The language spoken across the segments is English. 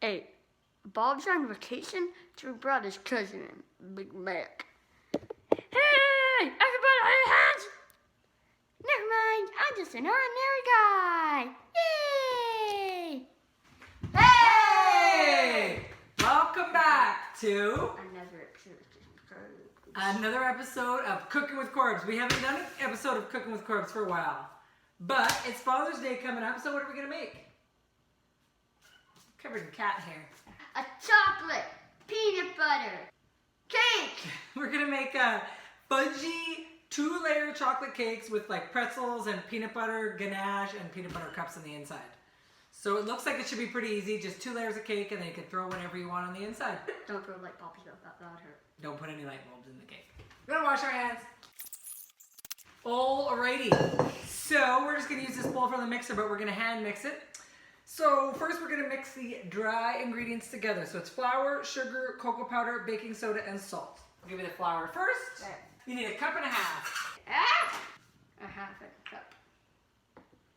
8. Bob's on vacation, so we brought his cousin in, Big Mac. Hey, everybody, hands! Never mind, I'm just an ordinary guy. Yay! Hey! Welcome back to Another episode. another episode of Cooking with Corbs. We haven't done an episode of Cooking with Corbs for a while, but it's Father's Day coming up, so what are we gonna make? Covered in cat hair. A chocolate peanut butter cake. We're gonna make a fudgy 2-layer chocolate cakes with like pretzels and peanut butter ganache and peanut butter cups on the inside. So it looks like it should be pretty easy, just 2 layers of cake, and then you can throw whatever you want on the inside. Don't throw light bulbs up, that would hurt. Don't put any light bulbs in the cake. We're gonna wash our hands. Alrighty, so we're just gonna use this bowl from the mixer, but we're gonna hand mix it. So first we're gonna mix the dry ingredients together. So it's flour, sugar, cocoa powder, baking soda, and salt. I'll give you the flour first. There. You need 1.5 cups. A half a cup.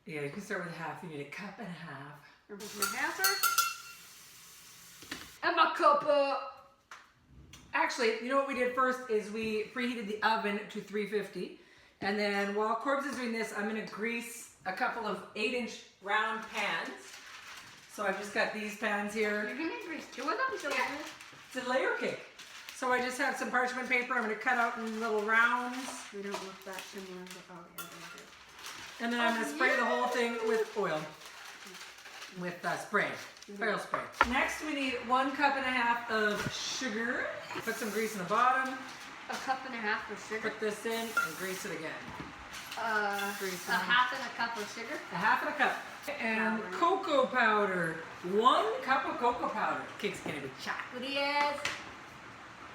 Yeah, you can start with half. You need 1.5 cups. And with my halfer. And my cup. Actually, you know what we did first is we preheated the oven to 350. And then while Corbs is doing this, I'm gonna grease a couple of 8-inch round pans. So I've just got these pans here. You're gonna grease 2 of them? So Yeah. It's a layer cake. So I just have some parchment paper. I'm gonna cut out in little rounds. We don't look that similar, but oh yeah, they do. And then I'm gonna spray the whole thing with oil. With spray. Oil spray. Next we need 1.5 cups of sugar. Put some grease in the bottom. 1.5 cups of sugar. Put this in and grease it again. Grease a half and a cup of sugar. 1/2 cup. And cocoa powder. 1 cup of cocoa powder. Cake's gonna be chocolatey as.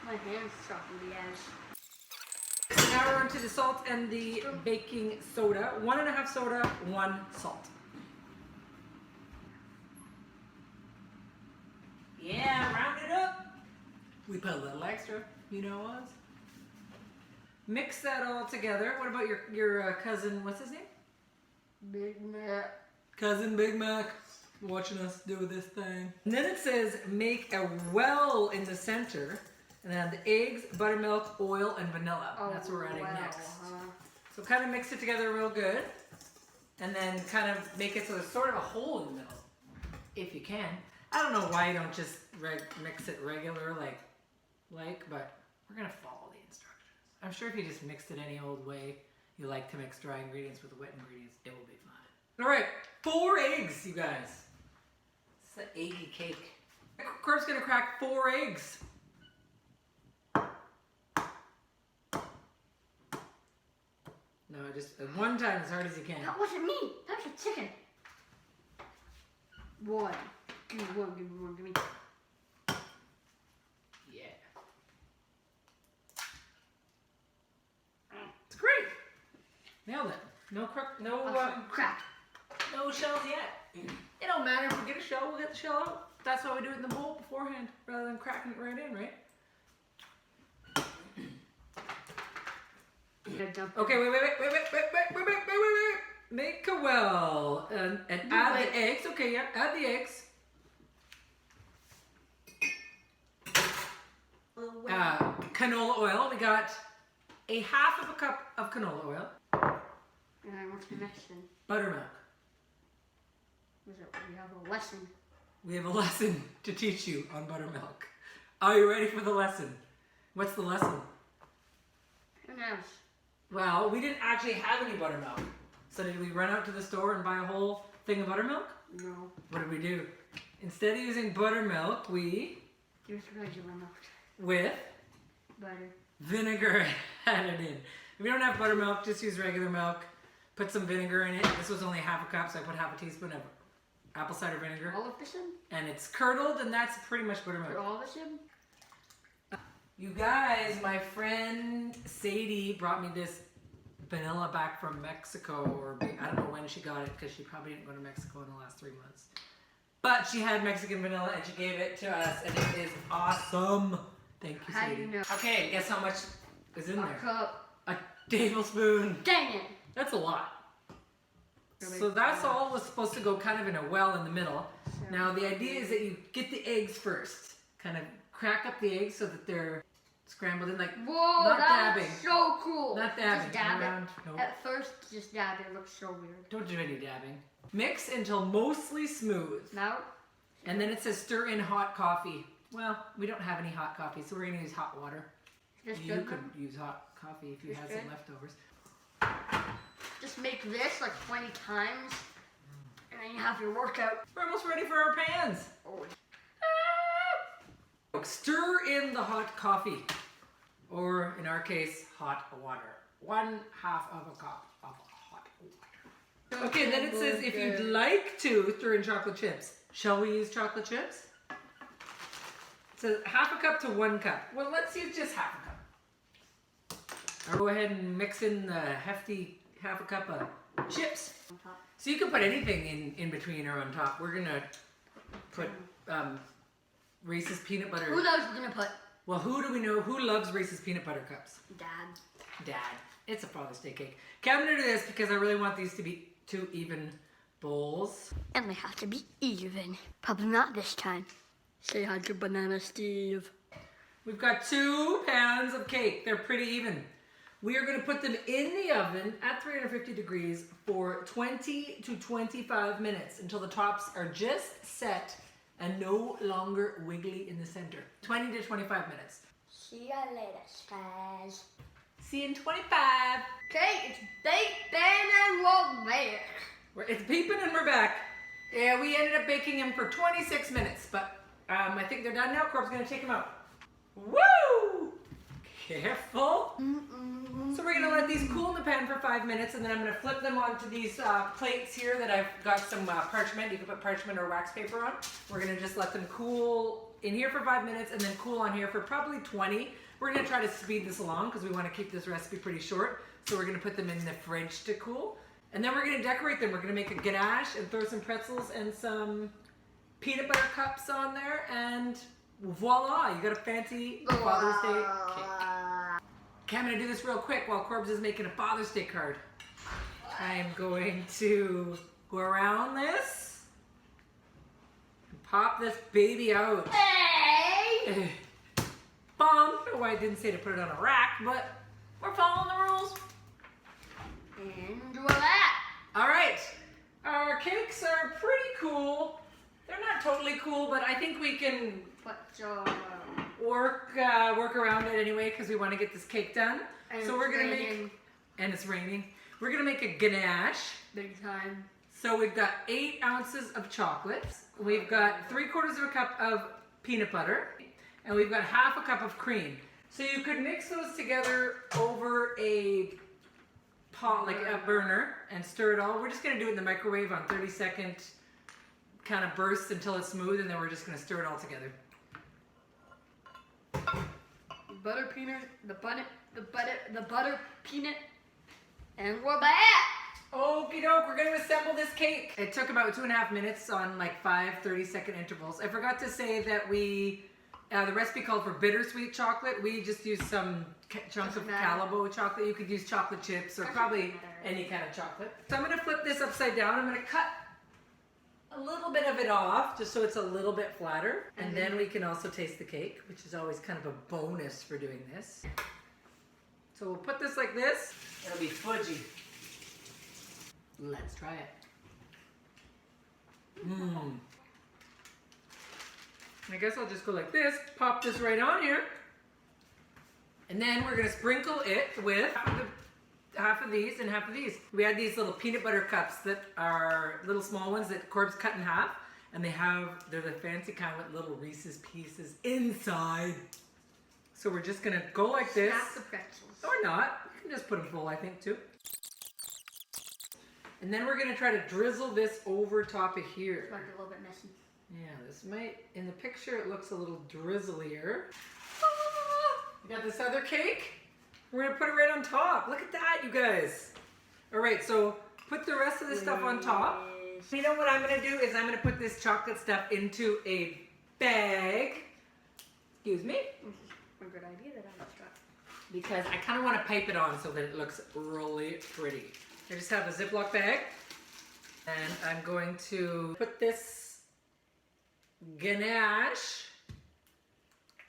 My hand's chocolatey as. So now we're into the salt and the baking soda. 1.5 soda, 1 salt. Yeah, round it up. We put a little extra, you know us. Mix that all together. What about your cousin, what's his name? Big Mac. Cousin Big Mac watching us do this thing. And then it says make a well in the center. And then the eggs, buttermilk, oil, and vanilla. That's what we're adding next. So kind of mix it together real good. And then kind of make it so there's sort of a hole in the middle. If you can. I don't know why you don't just mix it regular but we're going to follow the instructions. I'm sure if you just mixed it any old way you like to mix dry ingredients with wet ingredients, it will be fine. Alright, 4 eggs, you guys. It's an eggy cake. Corb's going to crack 4 eggs. No, just one time as hard as you can. That wasn't me. That was a chicken. 1. Give me 1, give me 1, give me. Yeah. It's great. Nailed it. No crack, Crack. no shells yet. It don't matter if we get a shell, we'll get the shell out. That's why we do it in the bowl beforehand, rather than cracking it right in, right? Okay, wait. Make a well and add the eggs. Okay, yeah, add the eggs. Canola oil. We got 1/2 cup of canola oil. And what's the next thing? Buttermilk. We have a lesson. We have a lesson to teach you on buttermilk. Are you ready for the lesson? What's the lesson? Who knows? Well, we didn't actually have any buttermilk. So did we run out to the store and buy a whole thing of buttermilk? No. What did we do? Instead of using buttermilk, we... Use regular milk. With? Butter. Vinegar added in. If you don't have buttermilk, just use regular milk. Put some vinegar in it. This was only 1/2 cup, so I put 1/2 teaspoon of apple cider vinegar. All of this in? And it's curdled, and that's pretty much buttermilk. Put all of this in? You guys, my friend Sadie brought me this vanilla back from Mexico, or I don't know when she got it because she probably didn't go to Mexico in the last 3 months. But she had Mexican vanilla and she gave it to us, and it is awesome. Thank you, How do Sadie. you know? Okay, guess how much is in A there? cup. A tablespoon. Dang it. That's a lot. So that's all was supposed to go kind of in a well in the middle. Now the idea is that you get the eggs first. Kind of crack up the eggs so that they're scrambled in like, whoa, not that's dabbing. so cool. Not dabbing. Just dab around. it. No. At first, just dab it. It looks so weird. Don't do any dabbing. Mix until mostly smooth. Now? And then it says stir in hot coffee. Well, we don't have any hot coffee, so we're going to use hot water. Just You good could one? use hot coffee if you Just had good? some leftovers. Just make this like 20 times. And then you have your workout. We're almost ready for our pans. Oh. Stir in the hot coffee, or in our case, hot water. 1/2 of a cup of hot water. Okay, then it says if you'd like to stir in chocolate chips. Shall we use chocolate chips? It says 1/2 cup to 1 cup. Well, let's use just 1/2 cup. I'll go ahead and mix in the hefty 1/2 cup of chips. So you can put anything in between or on top. We're gonna put Reese's peanut butter. Who knows what we're gonna put? Well, who do we know? Who loves Reese's peanut butter cups? Dad. Dad. It's a Father's Day cake. Okay, I'm gonna do this because I really want these to be 2 even bowls. And they have to be even. Probably not this time. Say hi to Banana Steve. We've got 2 pans of cake. They're pretty even. We are gonna put them in the oven at 350 degrees for 20 to 25 minutes until the tops are just set and no longer wiggly in the center. 20 to 25 minutes. See you later, Spaz. See you in 25. Okay, it's baked, and we're back. It's beeping and we're back. Yeah, we ended up baking them for 26 minutes, but I think they're done now. Corb's gonna take them out. Woo! Careful. So we're gonna let these cool in the pan for 5 minutes, and then I'm gonna flip them onto these plates here that I've got some parchment. You can put parchment or wax paper on. We're gonna just let them cool in here for 5 minutes, and then cool on here for probably 20. We're gonna try to speed this along because we want to keep this recipe pretty short. So we're gonna put them in the fridge to cool, and then we're gonna decorate them. We're gonna make a ganache and throw some pretzels and some peanut butter cups on there, and voila! You got a fancy Father's Day cake. Okay, I'm gonna do this real quick while Corbs is making a Father's Day card. I'm going to go around this and pop this baby out. Hey! Bomb! I don't know why I didn't say to put it on a rack, but we're following the rules. And voila! Alright, our cakes are pretty cool. They're not totally cool, but I think we can work around it anyway because we want to get this cake done. And so we're gonna make, and it's raining. We're gonna make a ganache. Big time. So we've got 8 ounces of chocolate. We've got 3/4 of a cup of peanut butter, and we've got 1/2 cup of cream. So you could mix those together over a pot, like a burner, and stir it all. We're just gonna do it in the microwave on 30-second kind of bursts until it's smooth, and then we're just gonna stir it all together. Butter peanut, the butter peanut, and we're back. Okie doke, we're gonna assemble this cake. It took about 2.5 minutes on like 5 30-second intervals. I forgot to say that the recipe called for bittersweet chocolate. We just used some chunks of Calabo chocolate. You could use chocolate chips or probably any kind of chocolate. So I'm gonna flip this upside down. I'm gonna cut a little bit of it off just so it's a little bit flatter. And then we can also taste the cake, which is always kind of a bonus for doing this. So we'll put this like this. It'll be fudgy. Let's try it. I guess I'll just go like this, pop this right on here. And then we're gonna sprinkle it with half of these and half of these. We had these little peanut butter cups that are little small ones that Corb's cut in half, and they're the fancy kind with little Reese's Pieces inside. So we're just gonna go like this. Snap the pretzels. Or not, you can just put them full, I think, too. And then we're gonna try to drizzle this over top of here. It's like a little bit messy. Yeah, this might, in the picture it looks a little drizzlier. We got this other cake. We're gonna put it right on top. Look at that, you guys. All right, so put the rest of the stuff on top. You know what I'm gonna do is I'm gonna put this chocolate stuff into a bag. Excuse me. A good idea that I was trying. Because I kind of want to pipe it on so that it looks really pretty. I just have a Ziploc bag, and I'm going to put this ganache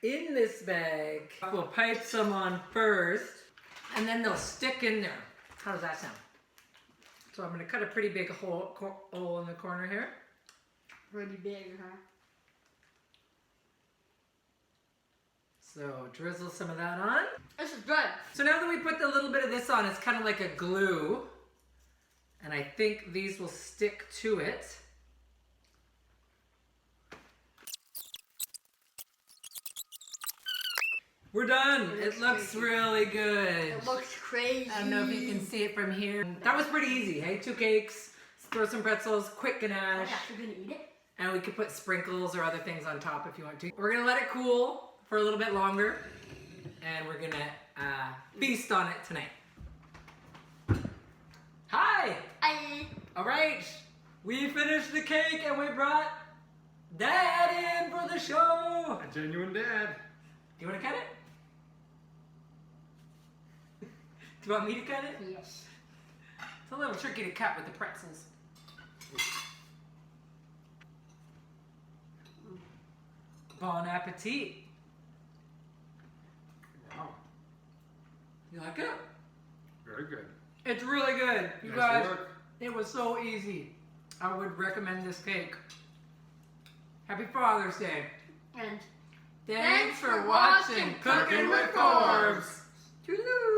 in this bag. We'll pipe some on first, and then they'll stick in there. How does that sound? So I'm going to cut a pretty big hole in the corner here. Pretty big, huh? So drizzle some of that on. This is good. So now that we put a little bit of this on, it's kind of like a glue. And I think these will stick to it. We're done. It looks really good. It looks crazy. I don't know if you can see it from here. That was pretty easy, hey? 2 cakes, throw some pretzels, quick ganache. Yeah, we're gonna eat it. And we could put sprinkles or other things on top if you want to. We're gonna let it cool for a little bit longer. And we're gonna feast on it tonight. Hi! Hi! All right, we finished the cake and we brought Dad in for the show. A genuine dad. Do you want to cut it? Do you want me to cut it? Yes. It's a little tricky to cut with the pretzels. Bon appetit. Wow. You like it? Very good. It's really good. You Nice guys, work. it was so easy. I would recommend this cake. Happy Father's Day. And Thanks for watching Cooking with Corbs. Toodaloo.